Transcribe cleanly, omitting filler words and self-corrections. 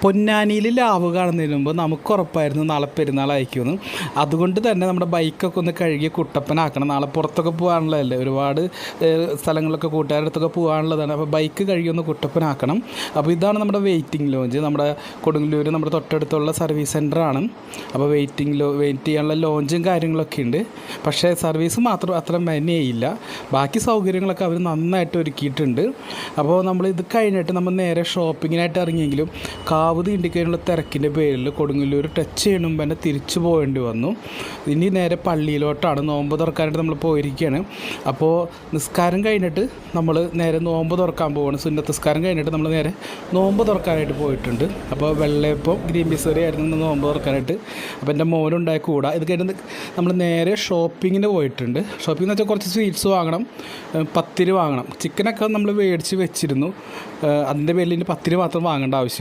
പൊന്നാനിയിൽ ലാവ് കാണുന്നതിന് മുമ്പ് നമുക്ക് ഉറപ്പായിരുന്നു നാളെ പെരുന്നാളായിരിക്കുമെന്ന്. അതുകൊണ്ട് തന്നെ നമ്മുടെ ബൈക്കൊക്കെ ഒന്ന് കഴുകി കുട്ടപ്പനാക്കണം. നാളെ പുറത്തൊക്കെ പോകാനുള്ളതല്ലേ, ഒരുപാട് സ്ഥലങ്ങളിലൊക്കെ കൂട്ടുകാരുടെ അടുത്തൊക്കെ പോകാനുള്ളതാണ്. അപ്പോൾ ബൈക്ക് കഴുകി ഒന്ന് കുട്ടപ്പനാക്കണം. അപ്പോൾ ഇതാണ് നമ്മുടെ വെയിറ്റിംഗ് ലോഞ്ച്. നമ്മുടെ കൊടുങ്ങല്ലൂർ നമ്മുടെ തൊട്ടടുത്തുള്ള സർവീസ് സെൻ്ററാണ്. അപ്പോൾ വെയിറ്റ് ചെയ്യാനുള്ള ലോഞ്ചും കാര്യങ്ങളൊക്കെ ഉണ്ട്. പക്ഷേ സർവീസ് മാത്രം അത്ര മെനയില്ല, ബാക്കി സൗകര്യങ്ങളൊക്കെ അവർ നന്നായിട്ട് ഒരുക്കിയിട്ടുണ്ട്. അപ്പോൾ നമ്മൾ ഇത് കഴിഞ്ഞിട്ട് നമ്മൾ നേരെ ഷോപ്പിങ്ങിനായിട്ട് ഇറങ്ങിയെങ്കിലും കാവ് തീണ്ടിക്കഴിഞ്ഞുള്ള തിരക്കിൻ്റെ പേരിൽ കൊടുങ്ങല്ലൂർ ടച്ച് ചെയ്യണം മുമ്പ് തന്നെ തിരിച്ചു പോകേണ്ടി വന്നു. ഇനി നേരെ പള്ളിയിലോട്ടാണ്, നോമ്പ് തുറക്കാനായിട്ട് നമ്മൾ പോയിരിക്കുകയാണ്. അപ്പോൾ നിസ്കാരം കഴിഞ്ഞിട്ട് നമ്മൾ നേരെ നോമ്പ് തുറക്കാൻ പോവുകയാണ്. സുന്നത്ത് നിസ്കാരം കഴിഞ്ഞിട്ട് നമ്മൾ നേരെ നോമ്പ് തുറക്കാനായിട്ട് പോയിട്ടുണ്ട്. അപ്പോൾ വെള്ളയപ്പം ഗ്രീൻ പീസ് കറി ആയിരുന്നു നോമ്പ് തുറക്കാനായിട്ട്. അപ്പോൾ എൻ്റെ മോനുണ്ടായ കൂടെ ഇത് കഴിഞ്ഞ് നമ്മൾ നേരെ ഷോപ്പിങ്ങിന് പോയിട്ടുണ്ട്. ഷോപ്പിംഗ് എന്ന് വെച്ചാൽ കുറച്ച് സ്വീറ്റ്സ് വാങ്ങണം, പത്തിരി വാങ്ങണം. ചിക്കനൊക്കെ നമ്മൾ മേടിച്ച് വെച്ചിരുന്നു, അതിൻ്റെ പേരിൽ ഇനി പത്തിരി മാത്രം വാങ്ങേണ്ട ആവശ്യം.